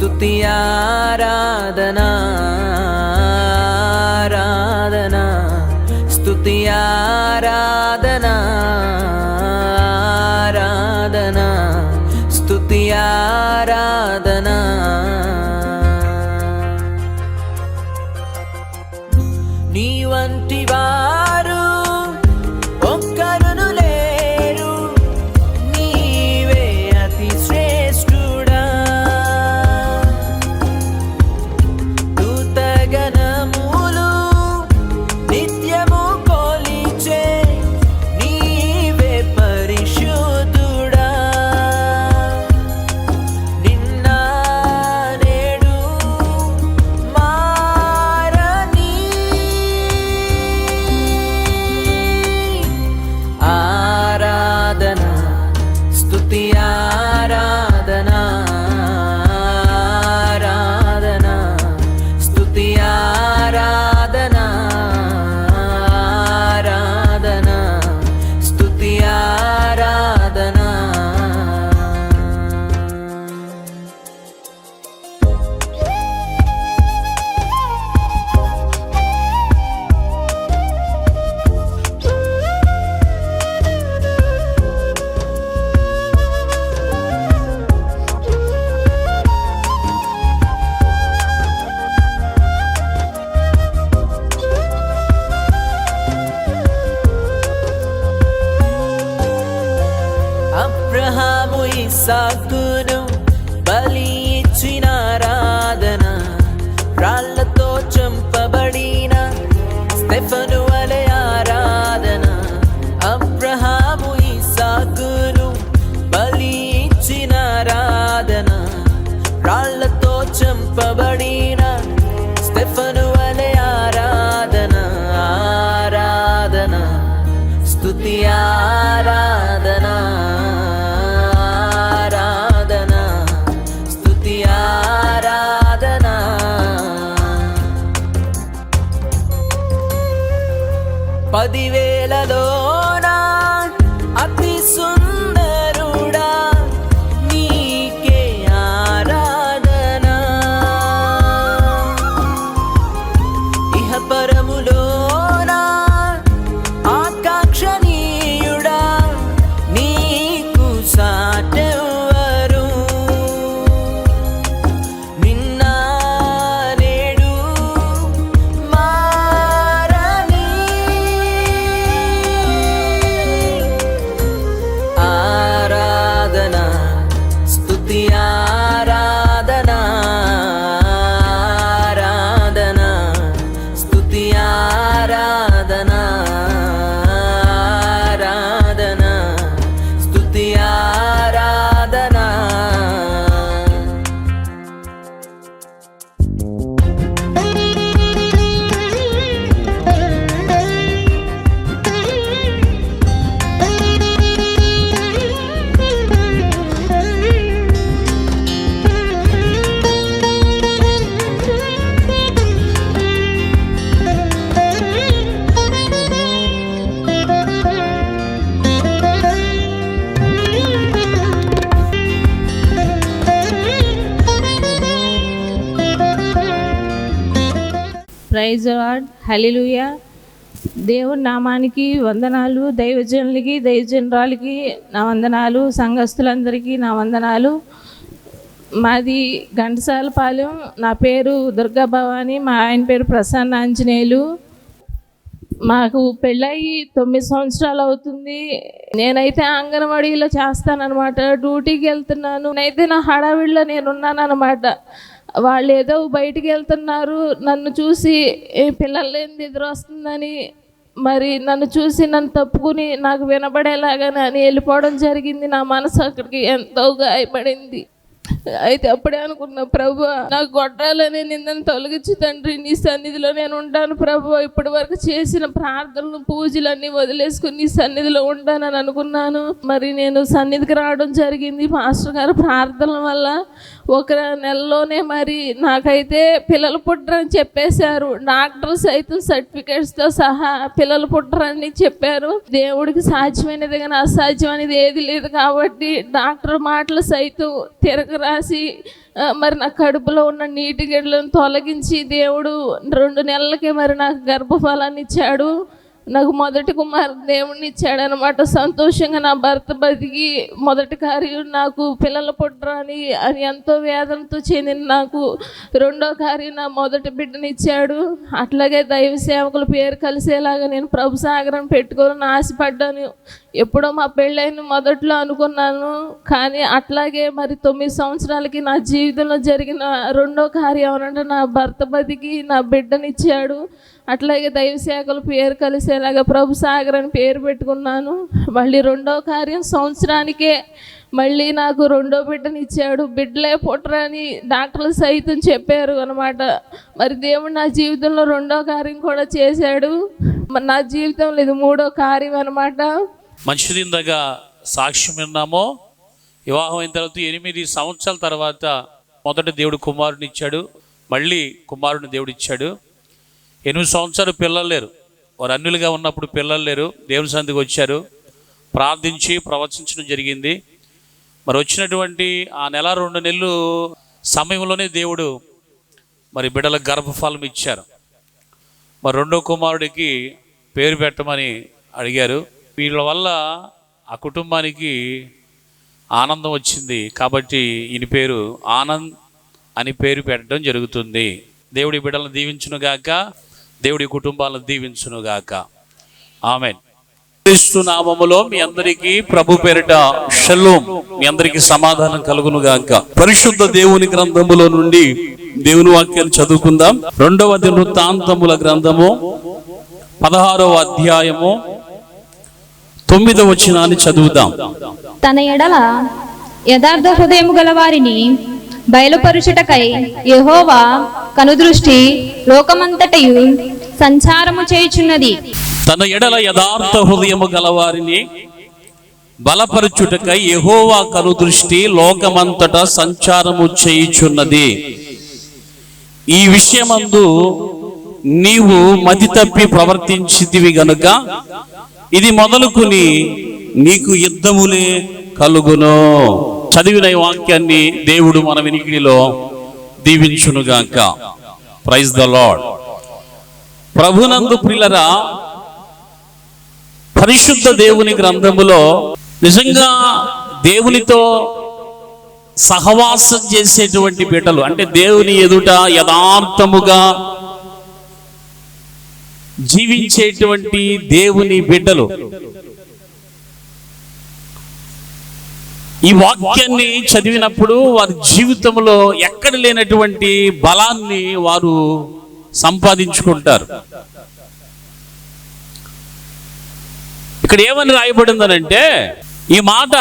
స్తుతి ఆరాధనా ఆరాధనా స్తుతి ఆరాధనా ఆరాధనా స్తుతి ఆరాధనా. నీ వంటి వారు ఒక్కరును లేరు, నీవే అతి శ్రేష్ఠుడా. దూతగణములు నిత్యము కొలిచే నీవే పరిశుద్ధుడా. నిన్న నేడు మారని ఆరాధనా స్తుతి ఆరాధనా ఆరాధనా స్తుతి ఆరాధనా ఆరాధనా స్తుతి ఆరాధనా. అబ్రహాము ఇస్సాకును బలి ఇచ్చిన ఆరాధన, రాళ్లతో చంపబడిన స్టెఫను వలె ఆరాధన. అబ్రహాము ఇస్సాకును బలి ఇచ్చిన ఆరాధన, రాళ్లతో చంపబడిన స్టెఫను వలె ఆరాధన ఆరాధన స్తుతి ఆరాధనా ఆరాధనా స్తుతి ఆరాధనా. పదివేలలోన అతి సుందరుడా నీకే ఆరాధనా. ఇహపరములోన ఆకాంక్షణీయుడా నీకు సాటెవ్వరు. నిన్న నేడు మారని ఆరాధనా స్తుతి ఆరాధనా ఆరాధనా స్తుతి ఆరాధనా ఆరాధనా స్తుతి ఆరాధనా. ప్రైజ్ లార్డ్, హల్లెలూయా. దేవుని నామానికి వందనాలు, దైవజనులకి దైవజనురాలకి నా వందనాలు, సంఘస్థులందరికీ నా వందనాలు. మాది ఘంటసాలపాలెం. నా పేరు దుర్గా భవాని, మా ఆయన పేరు ప్రసన్న ఆంజనేయులు. మాకు పెళ్ళయి 9 సంవత్సరాలు అవుతుంది. నేనైతే అంగన్వాడీలో చేస్తానన్నమాట, డ్యూటీకి వెళ్తున్నాను. నేనైతే నా హడావిడిలో నేనున్నాను అనమాట. వాళ్ళు ఏదో బయటికి వెళ్తున్నారు, నన్ను చూసి పిల్లలు లేనిది ఎదురు వస్తుందని మరి నన్ను చూసి నన్ను తప్పుకుని నాకు వినబడేలాగా అని వెళ్ళిపోవడం జరిగింది. నా మనసు అక్కడికి ఎంతో గాయపడింది. అయితే అప్పుడే అనుకున్నా, ప్రభువా నాకు గొడ్రాలనే నిందను తొలగించి తండ్రి నీ సన్నిధిలో నేను ఉంటాను ప్రభువా. ఇప్పటి వరకు చేసిన ప్రార్థనలు పూజలన్నీ వదిలేసుకుని నీ సన్నిధిలో ఉంటానని అనుకున్నాను. మరి నేను సన్నిధికి రావడం జరిగింది. పాస్టర్ గారు ప్రార్థనల వల్ల ఒక నెలలోనే మరి నాకైతే పిల్లలు పుట్టరని చెప్పేశారు. డాక్టర్ సైతం సర్టిఫికేట్స్తో సహా పిల్లలు పుట్టరని చెప్పారు. దేవుడికి సాధ్యమైనది కానీ అసాధ్యం అనేది ఏది లేదు కాబట్టి డాక్టర్ మాటలు సైతం తిరగరాసి మరి నా కడుపులో ఉన్న నీటి గిడ్డలను తొలగించి దేవుడు 2 నెలలకే మరి నాకు గర్భఫలాన్ని ఇచ్చాడు. నాకు మొదటి కుమారుడు దేవుడిని ఇచ్చాడనమాట. సంతోషంగా నా భర్త బతికి మొదటి కార్యం నాకు పిల్లలు పుట్టరని అని ఎంతో వేదనతో చెందిన నాకు రెండో కార్యం నా మొదటి బిడ్డని ఇచ్చాడు. అట్లాగే దైవ సేవకుల పేరు కలిసేలాగా నేను ప్రభు సాగరం పెట్టుకోవాలని ఆశపడ్డాను. ఎప్పుడో మా పెళ్ళైన మొదట్లో అనుకున్నాను, కానీ అట్లాగే మరి 9 సంవత్సరాలకి నా జీవితంలో జరిగిన రెండో కార్యం ఏమనంటే నా భర్త బతికి నా బిడ్డనిచ్చాడు. అట్లాగే దైవ సేవకుల పేరు కలిసేలాగా ప్రభు సాగర్ అని పేరు పెట్టుకున్నాను. మళ్ళీ రెండో కార్యం సంవత్సరానికే మళ్ళీ నాకు రెండో బిడ్డనిచ్చాడు. బిడ్డలే పుట్టరని డాక్టర్లు సైతం చెప్పారు అనమాట. మరి దేవుడు నా జీవితంలో రెండో కార్యం కూడా చేశాడు. నా జీవితంలో ఇది మూడో కార్యం అనమాట. మంచిది, ఇందాక సాక్ష్యం విన్నామో. వివాహం అయిన తర్వాత 8 సంవత్సరాల తర్వాత మొదట దేవుడు కుమారుని ఇచ్చాడు, మళ్ళీ కుమారుని దేవుడు ఇచ్చాడు. 8 సంవత్సరాలు పిల్లలు లేరు. వారు అన్యులుగా ఉన్నప్పుడు పిల్లలు లేరు. దేవుని సన్నిధికి వచ్చారు, ప్రార్థించి ప్రవచించడం జరిగింది. మరి వచ్చినటువంటి ఆ నెల 2 నెలలు సమయంలోనే దేవుడు మరి బిడ్డలకు గర్భఫలం ఇచ్చారు. మరి రెండో కుమారుడికి పేరు పెట్టమని అడిగారు. వీళ్ళ వల్ల ఆ కుటుంబానికి ఆనందం వచ్చింది కాబట్టి ఈయన పేరు ఆనంద్ అని పేరు పెట్టడం జరుగుతుంది. దేవుడి బిడ్డలను దీవించునుగాక, దేవుడి కుటుంబాలను దీవించునుగాక. ఆమేన్. క్రీస్తు నామములో మీ అందరికీ ప్రభు పేరిట షలోం, మీ అందరికీ సమాధానం కలుగునుగాక. పరిశుద్ధ దేవుని గ్రంథములో నుండి దేవుని వాక్యాన్ని చదువుకుందాం. 2వ దినవృత్తాంతముల గ్రంథము 16వ అధ్యాయము 9వ వచనాన్ని చదువుదాం. తన ఎడల యథార్థ హృదయము గల వారిని బయలుపరుచుటకై యెహోవా కనుదృష్టి లోకమంతటయు సంచారము చేయుచున్నది. తన ఎడల యథార్థ హృదయము గల వారిని బలపరచుటకై యెహోవా కనుదృష్టి లోకమంతట సంచారము చేయుచున్నది. ఈ విషయమందు నీవు మతి తప్పి ప్రవర్తించితివి గనుక ఇది మొదలుకుని నీకు యుద్ధములే కలుగును. చదివిన ఈ వాక్యాన్ని దేవుడు మన వినికిడిలో దీవించునుగాక. Praise the Lord. ప్రభునందు ప్రియులరా, పరిశుద్ధ దేవుని గ్రంథములో నిజంగా దేవునితో సహవాసం చేసేటువంటి బిడ్డలు, అంటే దేవుని ఎదుట యథార్థముగా జీవించేటువంటి దేవుని బిడ్డలు ఈ వాక్యాన్ని చదివినప్పుడు వారి జీవితంలో ఎక్కడ లేనటువంటి బలాన్ని వారు సంపాదించుకుంటారు. ఇక్కడ ఏమని రాయబడిందనంటే, ఈ మాట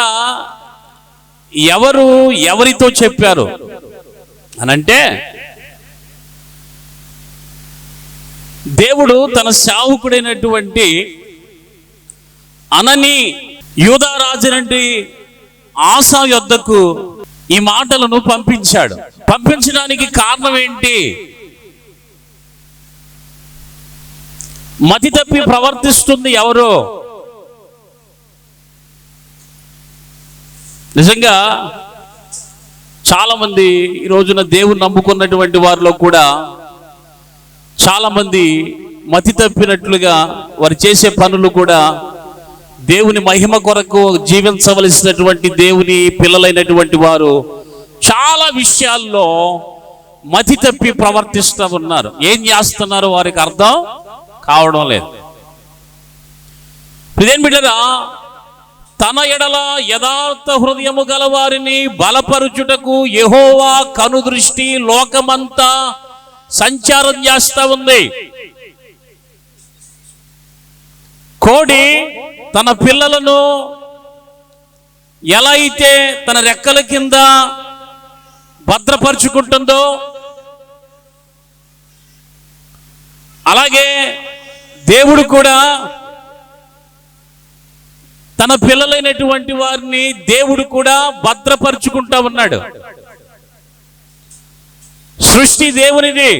ఎవరితో చెప్పారు అనంటే, దేవుడు తన సేవకుడైనటువంటి అనని యూదారాజునంటి ఆసా యొద్దకు ఈ మాటలను పంపించాడు. పంపించడానికి కారణం ఏంటి? మతి తప్పి ప్రవర్తిస్తుంది ఎవరు? నిజంగా చాలా మంది ఈ రోజున దేవుని నమ్ముకున్నటువంటి వారిలో కూడా చాలా మంది మతి తప్పినట్లుగా వారు చేసే పనులు కూడా దేవుని మహిమ కొరకు జీవించవలసినటువంటి దేవుని పిల్లలైనటువంటి వారు చాలా విషయాల్లో మతి తప్పి ప్రవర్తిస్తూ ఉన్నారు. ఏం చేస్తున్నారో వారికి అర్థం కావడం లేదు. ఇదేం బిడ్డరా, తన ఎడల యథార్థ హృదయము గల వారిని బలపరుచుటకు యెహోవా కనుదృష్టి లోకమంతా సంచారం చేస్తా ఉంది. కోడి తన పిల్లలను ఎలా అయితే తన రెక్కల కింద భద్రపరుచుకుంటుందో, అలాగే దేవుడు కూడా తన పిల్లలైనటువంటి వారిని దేవుడు కూడా భద్రపరుచుకుంటా ఉన్నాడు. సృష్టి దేవునిది,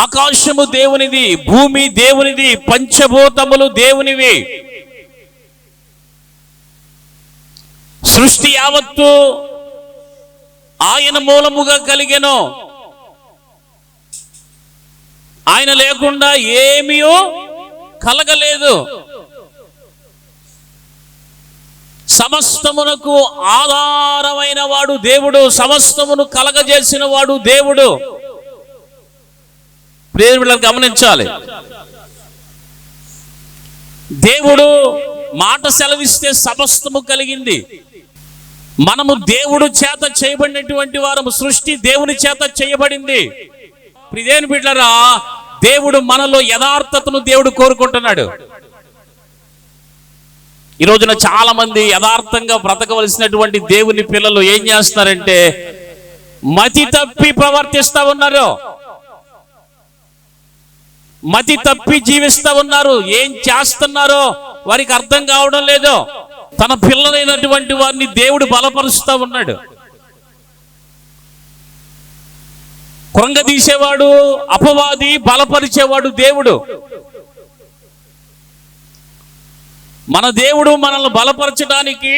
ఆకాశము దేవునిది, భూమి దేవునిది, పంచభూతములు దేవునివి. సృష్టి యావత్తు ఆయన మూలముగా కలిగెను. ఆయన లేకుండా ఏమీ కలగలేదు. సమస్తమునకు ఆధారమైన వాడు దేవుడు, సమస్తమును కలగజేసిన వాడు దేవుడు. ప్రియమైన గమనించాలి, దేవుడు మాట సెలవిస్తే సమస్తము కలిగింది. మనము దేవుడు చేత చేయబడినటువంటి వారము, సృష్టి దేవుని చేత చేయబడింది. ప్రియమైన బిడ్డలారా, దేవుడు మనలో యథార్థతను దేవుడు కోరుకుంటున్నాడు. ఈ రోజున చాలా మంది యథార్థంగా బ్రతకవలసినటువంటి దేవుని పిల్లలు ఏం చేస్తున్నారంటే మతి తప్పి ప్రవర్తిస్తూ ఉన్నారు, మతి తప్పి జీవిస్తూ ఉన్నారు. ఏం చేస్తున్నారో వారికి అర్థం కావడం లేదు. తన పిల్లలైనటువంటి వారిని దేవుడు బలపరుస్తూ ఉన్నాడు. కృంగదీసేవాడు అపవాది, బలపరిచేవాడు దేవుడు. మన దేవుడు మనల్ని బలపరచడానికి,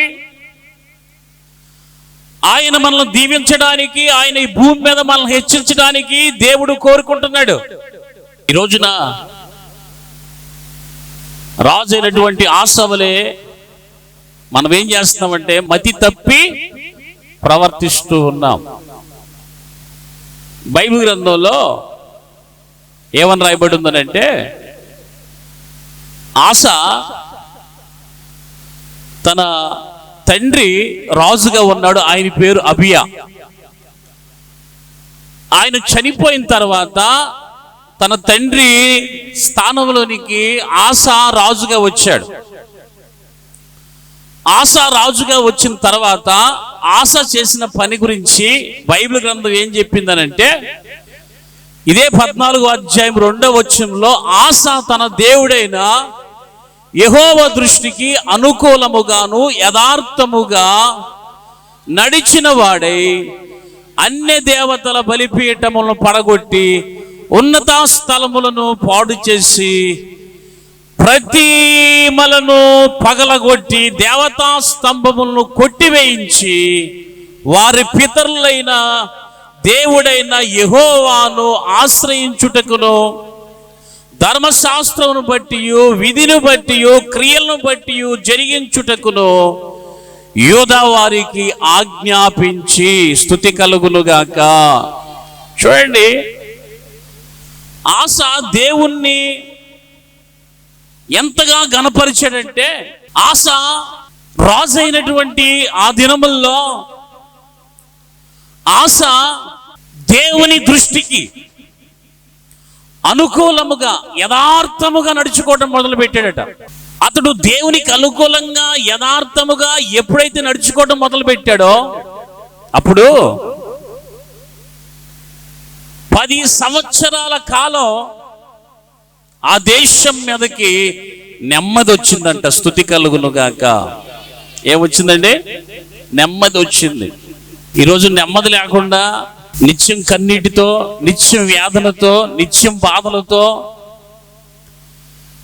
ఆయన మనల్ని దీవించడానికి, ఆయన ఈ భూమి మీద మనల్ని హెచ్చించడానికి దేవుడు కోరుకుంటున్నాడు. ఈ రోజున రాజు అయినటువంటి ఆసవలే మనం ఏం చేస్తున్నామంటే మతి తప్పి ప్రవర్తిస్తూ ఉన్నాం. బైబిల్ గ్రంథంలో ఏమని రాయబడి ఉందనంటే, ఆస తన తండ్రి రాజుగా ఉన్నాడు, ఆయన పేరు అబియా. ఆయన చనిపోయిన తర్వాత తన తండ్రి స్థానంలోనికి ఆస రాజుగా వచ్చాడు. ఆస రాజుగా వచ్చిన తర్వాత ఆస చేసిన పని గురించి బైబిల్ గ్రంథం ఏం చెప్పిందనంటే, ఇదే 14వ అధ్యాయం 2వ వచనంలో, ఆస తన దేవుడైన యెహోవా దృష్టికి అనుకూలముగాను యథార్థముగా నడిచిన వాడై అన్య దేవతల బలిపీఠములను పడగొట్టి ఉన్నత స్థలములను పాడు చేసి ప్రతిమలను పగలగొట్టి దేవతా స్తంభములను కొట్టివేయించి వారి పితరులైన దేవుడైన యెహోవాను ఆశ్రయించుటకును ధర్మశాస్త్రమును బట్టి విధిని బట్టి క్రియలను బట్టి జరిగించుటకును యూదా వారికి ఆజ్ఞాపించి స్తుతి కలుగునుగాక. చూడండి, ఆస దేవుణ్ణి ఎంతగా గణపరిచాడంటే, ఆస రాజు అయినటువంటి ఆ దినముల్లో ఆస దేవుని దృష్టికి అనుకూలముగా యథార్థముగా నడుచుకోవడం మొదలు పెట్టాడట. అతడు దేవునికి అనుకూలంగా యథార్థముగా ఎప్పుడైతే నడుచుకోవడం మొదలు పెట్టాడో అప్పుడు 10 సంవత్సరాల కాలం ఆ దేశం మీదకి నెమ్మది వచ్చిందంట. స్తుతి కలుగునుగాక. ఏమొచ్చిందండి? నెమ్మది వచ్చింది. ఈరోజు నెమ్మది లేకుండా నిత్యం కన్నీటితో, నిత్యం వేదనతో, నిత్యం బాధలతో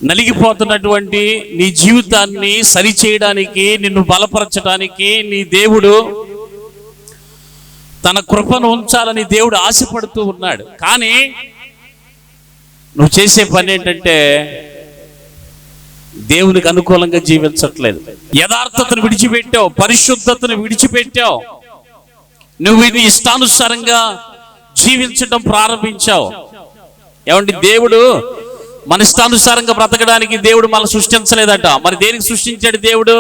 నలిగిపోతున్నటువంటి నీ జీవితాన్ని సరిచేయడానికి, నిన్ను బలపరచడానికి నీ దేవుడు తన కృపను ఉంచాలని దేవుడు ఆశపడుతూ ఉన్నాడు. కానీ నువ్వు చేసే పని ఏంటంటే దేవునికి అనుకూలంగా జీవించట్లేదు. యథార్థతను విడిచిపెట్టావు, పరిశుద్ధతను విడిచిపెట్టావు. నువ్వు ఇది ఇష్టానుసారంగా జీవించడం ప్రారంభించావు. ఏమంటే దేవుడు మన ఇష్టానుసారంగా బ్రతకడానికి దేవుడు మనల్ని సృష్టించలేదట. మరి దేనికి సృష్టించాడు దేవుడు?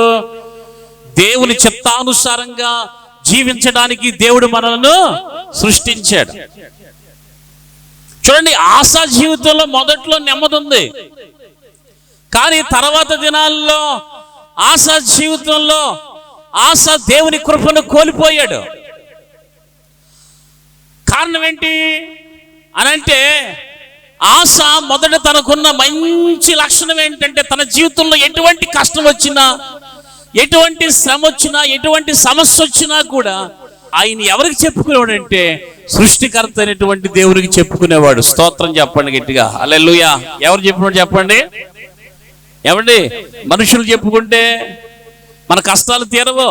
దేవుని చిత్తానుసారంగా జీవించడానికి దేవుడు మనల్ని సృష్టించాడు. చూడండి, ఆశా జీవితంలో మొదట్లో నెమ్మది ఉంది, కానీ తర్వాత దినాల్లో ఆశా జీవితంలో ఆశ దేవుని కృపను కోల్పోయాడు. కారణం ఏంటి అనంటే, ఆశ మొదట తనకున్న మంచి లక్షణం ఏంటంటే, తన జీవితంలో ఎటువంటి కష్టం వచ్చినా, ఎటువంటి శ్రమ వచ్చినా, ఎటువంటి సమస్య వచ్చినా కూడా ఆయన ఎవరికి చెప్పుకునేవాడంటే సృష్టికర్త అయినటువంటి దేవునికి చెప్పుకునేవాడు. స్తోత్రం చెప్పండి గట్టిగా, హల్లెలూయా. ఎవరు చెప్పినట్టు చెప్పండి, ఏమండి? మనుషులు చెప్పుకుంటే మన కష్టాలు తీరవు,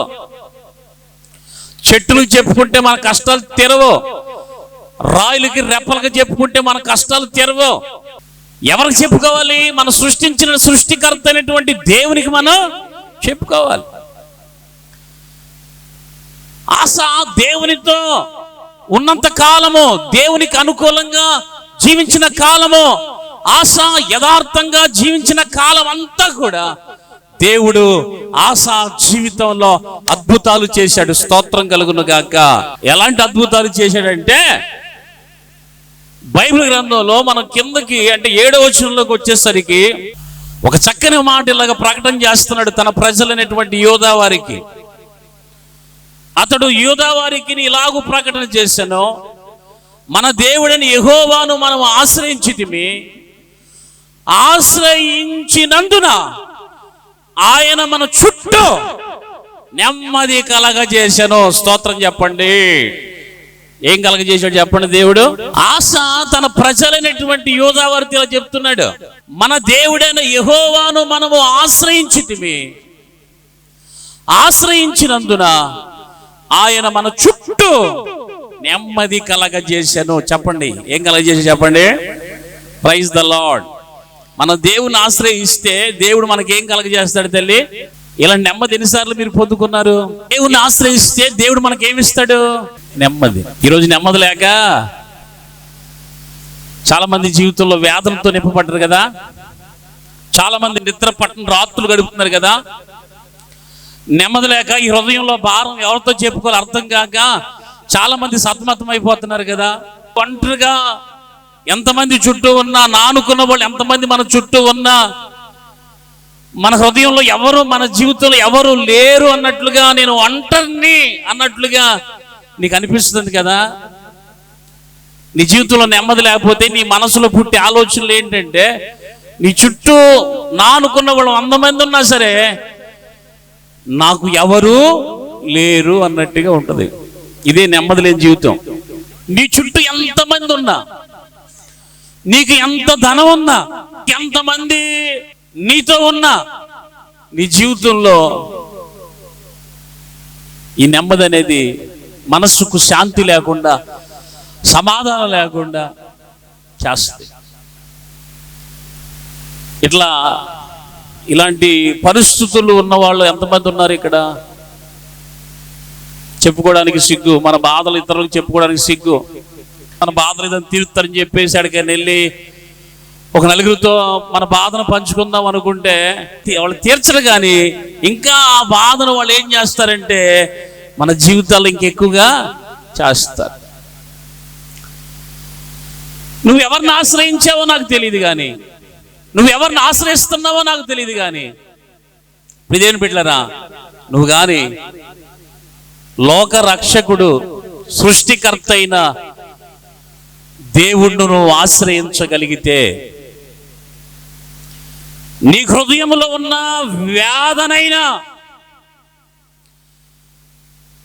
చెట్టులకు చెప్పుకుంటే మన కష్టాలు తీరవు, రాయులకి రెప్పలకి చెప్పుకుంటే మన కష్టాలు తీరవు. ఎవరికి చెప్పుకోవాలి? మనం సృష్టించిన సృష్టికర్త అయినటువంటి దేవునికి మనం చెప్పుకోవాలి. ఆశ దేవునితో ఉన్నంత కాలము, దేవునికి అనుకూలంగా జీవించిన కాలము, ఆశ యథార్థంగా జీవించిన కాలం అంతా కూడా దేవుడు ఆశ జీవితంలో అద్భుతాలు చేశాడు. స్తోత్రం కలుగును గాక. ఎలాంటి అద్భుతాలు చేశాడంటే, బైబిల్ గ్రంథంలో మనం కిందకి అంటే 7వ వచనంలోకి వచ్చేసరికి ఒక చక్కని మాట ఇలాగా ప్రకటన చేస్తున్నాడు తన ప్రజలైనటువంటి యూదా వారికి. అతడు యూదా వారికి ఇలాగూ ప్రకటన చేశాను, మన దేవుడని యెహోవాను మనం ఆశ్రయించితిమి, ఆశ్రయించినందున ఆయన మన చుట్టూ నెమ్మది కలగజేశాను. స్తోత్రం చెప్పండి. ఏం కలగజేశాడు చెప్పండి దేవుడు? ఆశ తన ప్రజలైనటువంటి యూదా వారితో చెప్తున్నాడు, మన దేవుడైన యెహోవాను మనము ఆశ్రయించితిమి, ఆశ్రయించినందున ఆయన మన చుట్టూ నెమ్మది కలగజేశాను. చెప్పండి, ఏం కలగజేశాడు చెప్పండి? Praise the Lord. మన దేవుని ఆశ్రయిస్తే దేవుడు మనకేం కలగజేస్తాడు తల్లి? ఇలా నెమ్మది ఎన్నిసార్లు మీరు పొందుకున్నారు? దేవుని ఆశ్రయిస్తే దేవుడు మనకేమిస్తాడు? నెమ్మది. ఈరోజు నెమ్మది లేక చాలా మంది జీవితంలో వ్యాధులతో నింపబడ్డారు కదా, చాలా మంది నిద్ర పట్టని రాత్రులు గడుపుతున్నారు కదా. నెమ్మది లేక ఈ హృదయంలో భారం ఎవరితో చెప్పుకోవాలి అర్థం కాక చాలా మంది సతమతం అయిపోతున్నారు కదా. ఒంటరిగా ఎంతమంది చుట్టూ ఉన్నా, నానుకున్న వాళ్ళు ఎంతమంది మన చుట్టూ ఉన్నా, మన హృదయంలో ఎవరు, మన జీవితంలో ఎవరు లేరు అన్నట్లుగా, నేను ఒంటరిని అన్నట్లుగా నీకు అనిపిస్తుంది కదా. నీ జీవితంలో నెమ్మది లేకపోతే నీ మనసులో పుట్టే ఆలోచనలు ఏంటంటే, నీ చుట్టూ నానుకున్న వాళ్ళు 100 మంది ఉన్నా సరే నాకు ఎవరు లేరు అన్నట్టుగా ఉంటది. ఇదే నెమ్మది లేని జీవితం. నీ చుట్టూ ఎంతమంది ఉన్నా, నీకు ఎంత ధనం ఉన్నా, ఎంతమంది నీతో ఉన్నా, నీ జీవితంలో ఈ నెమ్మది అనేది మనస్సుకు శాంతి లేకుండా, సమాధానం లేకుండా చేస్తుంది. ఇలాంటి పరిస్థితులు ఉన్న వాళ్ళు ఎంతమంది ఉన్నారు ఇక్కడ? చెప్పుకోవడానికి సిగ్గు, మన బాధలు ఇతరులకు చెప్పుకోవడానికి సిగ్గు. మన బాధలు ఏదైనా తీరుతారని చెప్పేసి అక్కడికి వెళ్ళి ఒక నలుగురితో మన బాధను పంచుకుందాం అనుకుంటే వాళ్ళు తీర్చరు, కానీ ఇంకా ఆ బాధను వాళ్ళు ఏం చేస్తారంటే మన జీవితాలు ఇంకెక్కువగా చేస్తారు. నువ్వు ఎవరిని ఆశ్రయించావో నాకు తెలియదు, కానీ నువ్వు ఎవరిని ఆశ్రయిస్తున్నావో నాకు తెలియదు, కానీ ఇదేం పెట్టలేరా, నువ్వు కానీ లోక రక్షకుడు సృష్టికర్త అయిన దేవుణ్ణి నువ్వు ఆశ్రయించగలిగితే నీ హృదయంలో ఉన్న వ్యాధనైనా,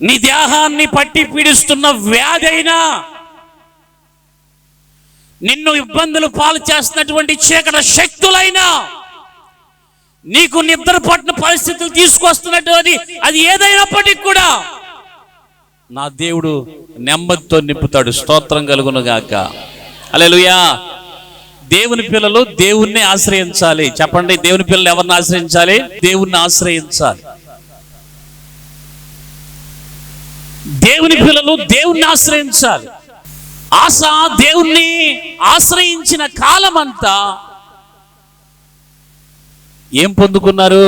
నీ దేహాన్ని పట్టి పీడిస్తున్న వ్యాధి అయినా, నిన్ను ఇబ్బందులు పాలు చేస్తున్నటువంటి చీకటి శక్తులైనా, నీకు నిద్ర పట్టిన పరిస్థితులు తీసుకొస్తున్నటువంటి అది ఏదైనప్పటికీ కూడా నా దేవుడు నెమ్మదితో నింపుతాడు. స్తోత్రం కలుగును గాక. హల్లెలూయా. దేవుని పిల్లలు దేవుణ్ణి ఆశ్రయించాలి. చెప్పండి, దేవుని పిల్లలు ఎవరిని ఆశ్రయించాలి? దేవుణ్ణి ఆశ్రయించాలి. దేవుని పిల్లలు దేవుణ్ణి ఆశ్రయించాలి. ఆశ దేవుణ్ణి ఆశ్రయించిన కాలమంతా ఏం పొందుకున్నారు?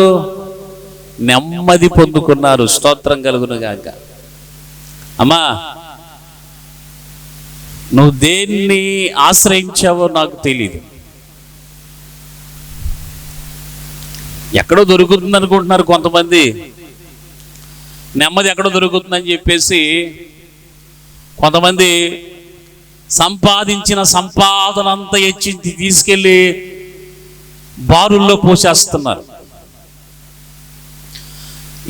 నెమ్మది పొందుకున్నారు. స్తోత్రం కలుగును గాక. అమ్మా, నువ్వు దేన్ని ఆశ్రయించావో నాకు తెలియదు. ఎక్కడో దొరుకుతుంది అనుకుంటున్నారు కొంతమంది. నెమ్మది ఎక్కడో దొరుకుతుందని చెప్పేసి కొంతమంది సంపాదించిన సంపాదన అంతా హెచ్చించి తీసుకెళ్ళి బారుల్లో పోసేస్తున్నారు.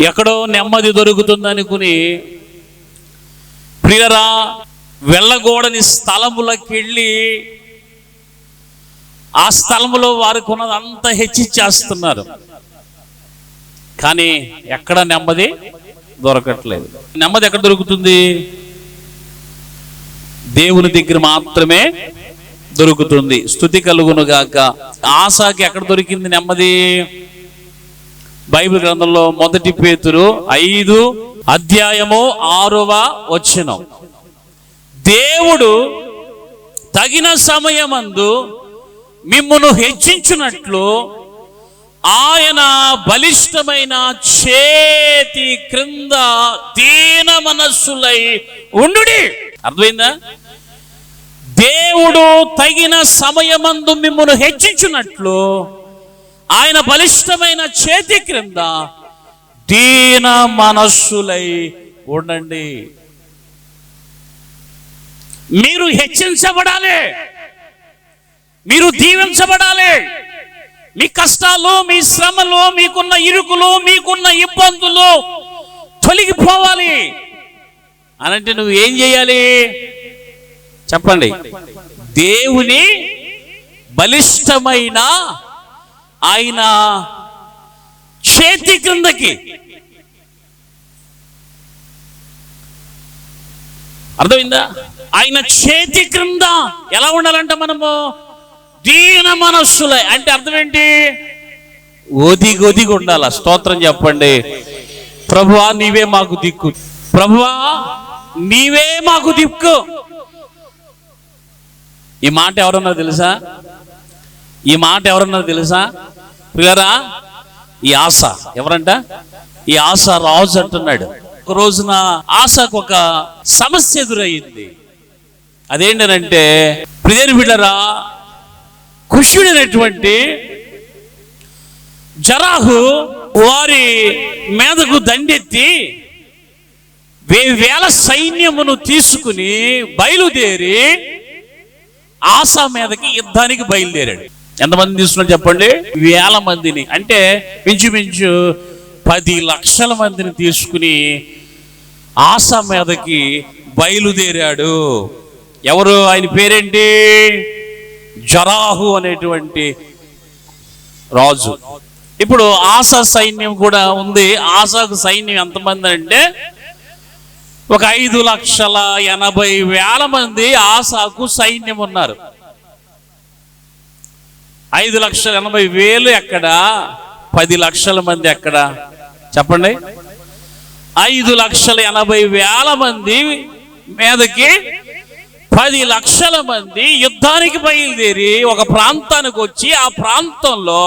ఎక్కడో నెమ్మది దొరుకుతుంది అనుకుని ప్రియరా, వెళ్ళగూడని స్థలములకు వెళ్ళి ఆ స్థలములో వారికి ఉన్నదంతా హెచ్చిచ్చేస్తున్నారు. కానీ ఎక్కడ నెమ్మది దొరకట్లేదు. నెమ్మది ఎక్కడ దొరుకుతుంది? దేవుని దగ్గర మాత్రమే దొరుకుతుంది. స్తుతి కలుగును గాక. ఆసాకి ఎక్కడ దొరికింది నెమ్మది? బైబిల్ గ్రంథంలో 1 పేతురు 5:6 దేవుడు తగిన సమయమందు మిమ్మును హెచ్చించునట్లు ఆయన బలిష్టమైన చేతి క్రింద దీన మనస్సులై ఉండుడి. అర్థమైందా? దేవుడు తగిన సమయమందు మిమ్మును హెచ్చించునట్లు ఆయన బలిష్టమైన చేతి క్రింద దీన మనస్సులై ఉండండి. మీరు హెచ్చించబడాలి, మీరు దీవించబడాలి. మీ కష్టాలు, మీ శ్రమలు, మీకున్న ఇరుకులు, మీకున్న ఇబ్బందులు తొలగిపోవాలి అనంటే నువ్వు ఏం చేయాలి చెప్పండి? దేవుని బలిష్టమైన ఆయన చేతి క్రిందకి. అర్థమైందా? ఆయన చేతి క్రింద ఎలా ఉండాలంట మనము? దీన మనస్సులై. అంటే అర్థం ఏంటి? ఒదిగి ఉండాల. స్తోత్రం చెప్పండి. ప్రభువా నీవే మాకు దిక్కు, ప్రభువా నీవే మాకు దిక్కు. ఈ మాట ఎవరన్నా తెలుసా? ఈ మాట ఎవరన్నా తెలుసా పిల్లరా? ఈ ఆశ ఎవరంట? ఈ ఆశ రాజు అంటున్నాడు. ఒక రోజున ఆశకు ఒక సమస్య ఎదురయ్యింది. అదేంటనంటే, ప్రియని బిడ్డరా, కుష్యుడైనటువంటి జరాహు వారి మీదకు దండెత్తి 1000 సైన్యమును తీసుకుని బయలుదేరి ఆశా మీదకి యుద్ధానికి బయలుదేరాడు. ఎంతమంది తీసుకున్నాడు చెప్పండి? 1000 మందిని. అంటే మించుమించు 10 లక్షల మందిని తీసుకుని ఆశా మీదకి బయలుదేరాడు. ఎవరు? ఆయన పేరేంటి? జరాహు అనేటువంటి రాజు. ఇప్పుడు ఆశా సైన్యం కూడా ఉంది. ఆశాకు సైన్యం ఎంతమంది అంటే ఒక 5,80,000 మంది ఆశాకు సైన్యం ఉన్నారు. 5,80,000 ఎక్కడ? 10 లక్షల మంది ఎక్కడ చెప్పండి? 5,80,000 మంది మీదకి 10 లక్షల మంది యుద్ధానికి బయలుదేరి ఒక ప్రాంతానికి వచ్చి ఆ ప్రాంతంలో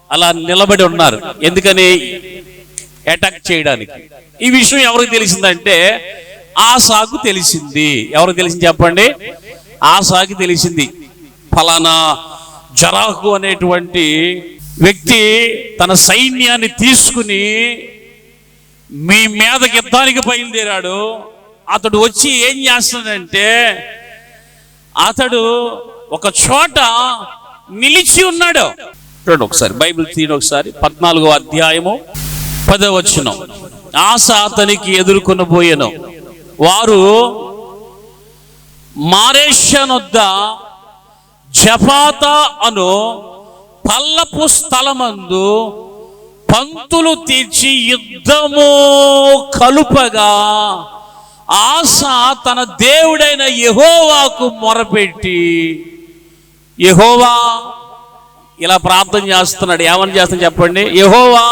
అలా నిలబడి ఉన్నారు. ఎందుకని? అటాక్ చేయడానికి. ఈ విషయం ఎవరికి తెలిసిందంటే ఆశాకు తెలిసింది. ఎవరికి తెలిసింది చెప్పండి? ఆశాకి తెలిసింది. ఫలానా జరాహు అనేటువంటి వ్యక్తి తన సైన్యాన్ని తీసుకుని మీ మీదకి యుద్ధానికి బయలుదేరాడు. అతడు వచ్చి ఏం చేస్తాడంటే, అతడు ఒక చోట నిలిచి ఉన్నాడు. చూడండి ఒకసారి, బైబిల్ తీయండి ఒకసారి. 14వ అధ్యాయము 10వ వచనం. ఆశ అతనికి ఎదుర్కొనబోయెను. వారు మారేషనొద్ద జపాత అను పల్లపు స్థలమందు పంతులు తీర్చి యుద్ధము కలుపగా ఆశ తన దేవుడైన యెహోవాకు మొరపెట్టి, యెహోవా ఇలా ప్రార్థన చేస్తున్నాడు. ఏమని చేస్తాను చెప్పండి? యెహోవా,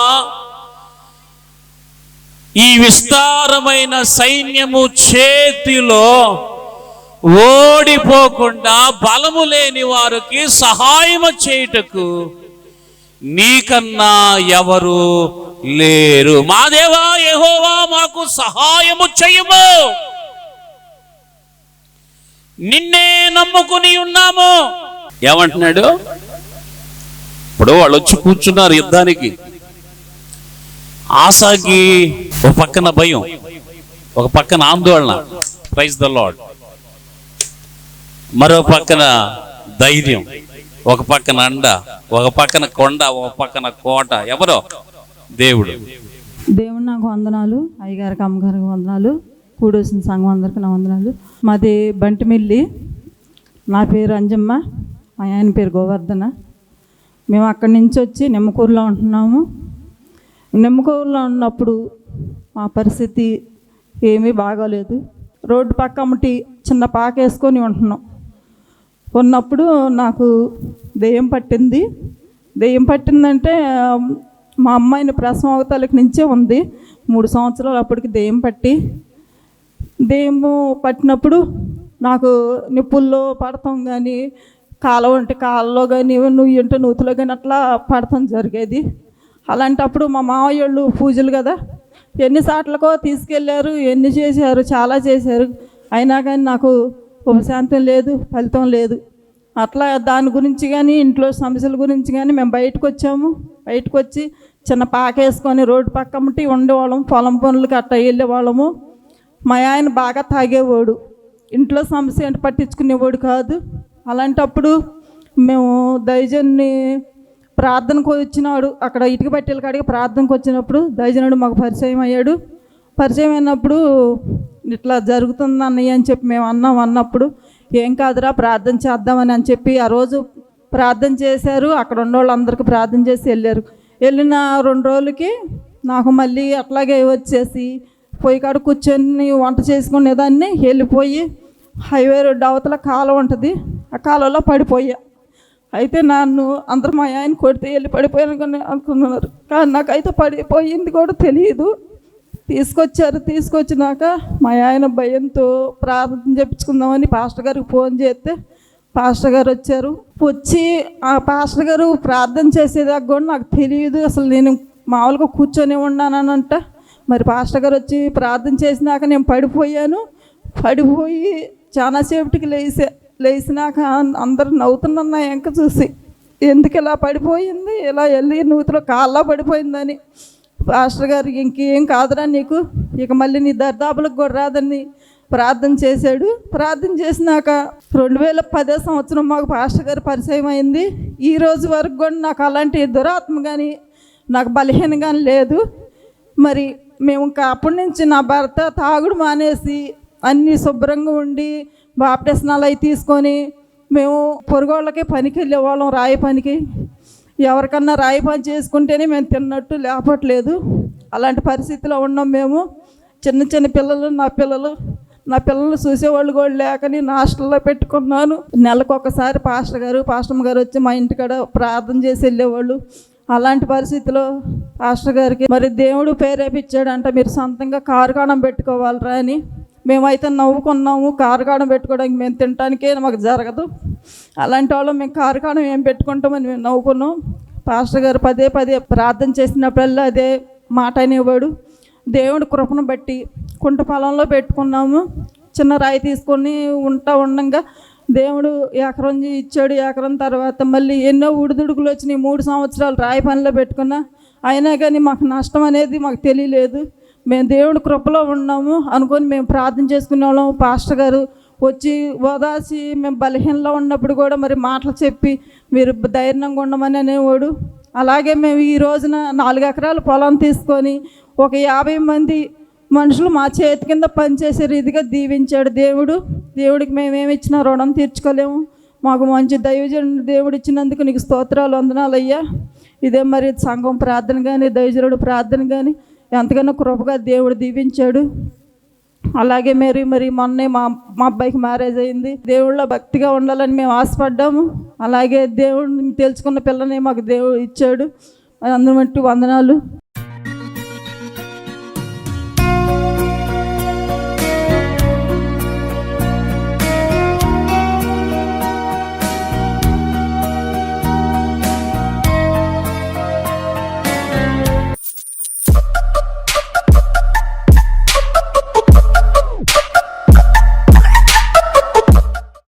ఈ విస్తారమైన సైన్యము చేతిలో ఓడిపోకుండా బలము లేని వారికి సహాయము చేయుటకు నీకన్నా ఎవరు లేరు. మా దేవా యెహోవా, మాకు సహాయము చెయ్యము, నిన్నే నమ్ముకుని ఉన్నాము. ఏమంటున్నాడు? ఇప్పుడు వాళ్ళు వచ్చి కూర్చున్నారు యుద్ధానికి. ఆశాకి ఒక పక్కన భయం, ఒక పక్కన ఆందోళన, ప్రైజ్ ద లార్డ్. మరో పక్కన ధైర్యం, ఒక పక్కన అండ, ఒక పక్కన కొండ, ఒక పక్కన కోట. ఎవరో? దేవుడు. దేవుడు నాకు వందనాలు, అయ్యగారికి అమ్మగారికి వందనాలు. కూడొసిన సంఘం అందరికీ నా వందనాలు. మాది బంటిమిల్లి. నా పేరు అంజమ్మ, మా ఆయన పేరు గోవర్ధన. మేము అక్కడి నుంచి వచ్చి నిమ్మకూరులో ఉంటున్నాము. నిమ్మకూరులో ఉన్నప్పుడు మా పరిస్థితి ఏమీ బాగోలేదు. రోడ్డు పక్క అమ్మటి చిన్న పాక వేసుకొని ఉంటున్నాం. ఉన్నప్పుడు నాకు దెయ్యం పట్టింది. దెయ్యం పట్టిందంటే మా అమ్మాయిని ప్రసవం అవతలకి నుంచే ఉంది. 3 సంవత్సరాలు అప్పటికి దెయ్యం దెయ్యము పట్టినప్పుడు నాకు నిప్పుల్లో పడతాం కానీ, కాలువ అంటే కాళ్ళలో కానీ, నువ్వు అంటే నూతిలో కానీ అట్లా పడతాం జరిగేది. అలాంటప్పుడు మా మావయ్య వాళ్ళు పూజలు కదా, ఎన్నిసార్లకో తీసుకెళ్ళారు, ఎన్ని చేశారు, చాలా చేశారు. అయినా కానీ నాకు ఉపశాంతం లేదు, ఫలితం లేదు. అట్లా దాని గురించి కానీ, ఇంట్లో సమస్యల గురించి కానీ మేము బయటకు వచ్చాము. బయటకు వచ్చి చిన్న పాక వేసుకొని రోడ్డు పక్కమ్మటి ఉండేవాళ్ళం. పొలం పనులకి అట్లా వెళ్ళేవాళ్ళము. మా ఆయన బాగా తాగేవాడు. ఇంట్లో సమస్య అంటే పట్టించుకునేవాడు కాదు. అలాంటప్పుడు మేము దైవజన్ని ప్రార్థనకు వచ్చినాడు. అక్కడ ఇటుక పట్టెల కాడికి ప్రార్థనకు వచ్చినప్పుడు దైవజనుడు మాకు పరిచయం అయ్యాడు. పరిచయం అయినప్పుడు ఇట్లా జరుగుతుంది అన్నయ్య అని చెప్పి మేము అన్నప్పుడు ఏం కాదురా ప్రార్థన చేద్దామని చెప్పి ఆ రోజు ప్రార్థన చేశారు. అక్కడ ఉన్న వాళ్ళందరికీ ప్రార్థన చేసి వెళ్ళిన 2 రోజులకి నాకు మళ్ళీ అట్లాగే వచ్చేసి పొయ్యి కాడ కూర్చొని వంట చేసుకునేదాన్ని. వెళ్ళిపోయి హైవే రోడ్డు అవతల కాలువ ఉంటుంది, ఆ కాలువలో పడిపోయా. అయితే నన్ను అందరూ మా ఆయన కొడితే వెళ్ళి పడిపోయాను అనుకున్నారు. కానీ నాకైతే పడిపోయింది కూడా తెలియదు. తీసుకొచ్చినాక మా ఆయన భయంతో ప్రార్థన చేయించుకుందామని పాస్టర్ గారికి ఫోన్ చేస్తే పాస్టర్ గారు వచ్చారు. వచ్చి ఆ పాస్టర్ గారు ప్రార్థన చేసేదాకా కూడా నాకు తెలియదు. అసలు నేను మామూలుగా కూర్చొని ఉన్నానంట. మరి పాస్టర్ గారు వచ్చి ప్రార్థన చేసినాక నేను పడిపోయి చాలాసేపటికి లేచినాక అందరూ నవ్వుతున్నాను నా వెంక చూసి, ఎందుకు ఇలా పడిపోయింది, ఇలా వెళ్ళి నూతిలో కాళ్ళ పడిపోయిందని. పాస్టర్ గారు ఇంకేం కాదురా నీకు, ఇక మళ్ళీ నీ దర్దాపులకు కూడా రాదని ప్రార్థన చేశాడు. ప్రార్థన చేసినాక 2010 సంవత్సరం మాకు పాస్టర్ గారు పరిచయం అయింది. ఈ రోజు వరకు కూడా నాకు అలాంటి దురాత్మ కానీ, నాకు బలహీన కానీ లేదు. మరి మేము ఇంకా అప్పటి నుంచి నా భర్త తాగుడు మానేసి అన్నీ శుభ్రంగా ఉండి బాప్టిస్నాలు అవి తీసుకొని మేము పొరుగోళ్ళకే పనికి వెళ్ళేవాళ్ళం. రాయి పనికి ఎవరికన్నా రాయి పని చేసుకుంటేనే మేము తిన్నట్టు లేపట్లేదు. అలాంటి పరిస్థితిలో ఉన్నాం మేము. చిన్న పిల్లలు నా పిల్లలు చూసేవాళ్ళు కూడా లేకని నా హాస్టల్లో పెట్టుకున్నాను. నెలకు ఒకసారి పాస్టమ్ గారు వచ్చి మా ఇంటికాడ ప్రార్థన చేసి వెళ్ళేవాళ్ళు. అలాంటి పరిస్థితిలో పాస్టర్ గారికి మరి దేవుడు ప్రేరేపించాడంట, మీరు సొంతంగా కారుగాణం పెట్టుకోవాలరా అని. మేమైతే నవ్వుకున్నాము. కారుగాణం పెట్టుకోవడానికి మేము తినడానికే మాకు జరగదు. అలాంటి వాళ్ళు మేము కారుగాణం ఏం పెట్టుకుంటామని మేము నవ్వుకున్నాం. పాస్టర్ గారు పదే ప్రార్థన చేసినప్పుడల్లా అదే మాట అనేవాడు. దేవుడి కృపను బట్టి కుంట పొలంలో పెట్టుకున్నాము. చిన్న రాయి తీసుకొని ఉండంగా దేవుడు ఎకరం ఇచ్చాడు. ఎకరం తర్వాత మళ్ళీ ఎన్నో ఉడిదుడుకులు వచ్చినాయి. 3 సంవత్సరాలు రాయి పనిలో పెట్టుకున్నా. అయినా కానీ మాకు నష్టం అనేది మాకు తెలియలేదు. మేము దేవుడి కృపలో ఉన్నాము అనుకొని మేము ప్రార్థన చేసుకునే వాళ్ళం. పాస్టర్ గారు వచ్చి ఓదార్చి మేము బలహీనలో ఉన్నప్పుడు కూడా మరి మాటలు చెప్పి మీరు ధైర్యంగా ఉండమని అనేవాడు. అలాగే మేము ఈ రోజున 4 ఎకరాల పొలం తీసుకొని ఒక 50 మంది మనుషులు మా చేతి కింద పనిచేసే రీతిగా దీవించాడు దేవుడు. దేవుడికి మేమేమి ఇచ్చినా రుణం తీర్చుకోలేము. మాకు మంచి దైవజనుడు దేవుడు ఇచ్చినందుకు నీకు స్తోత్రాలు, వందనాలు అయ్యా. ఇదే మరి సంఘం ప్రార్థన కానీ దైవజనుడు ప్రార్థన కానీ ఎంతగానో కృపగా దేవుడు దీవించాడు. అలాగే మరి మొన్నే మా అబ్బాయికి మ్యారేజ్ అయింది. దేవుళ్ళో భక్తిగా ఉండాలని మేము ఆశపడ్డాము. అలాగే దేవుడిని తెలుసుకున్న పిల్లని మాకు దేవుడు ఇచ్చాడు. అందరి మట్టి వందనాలు.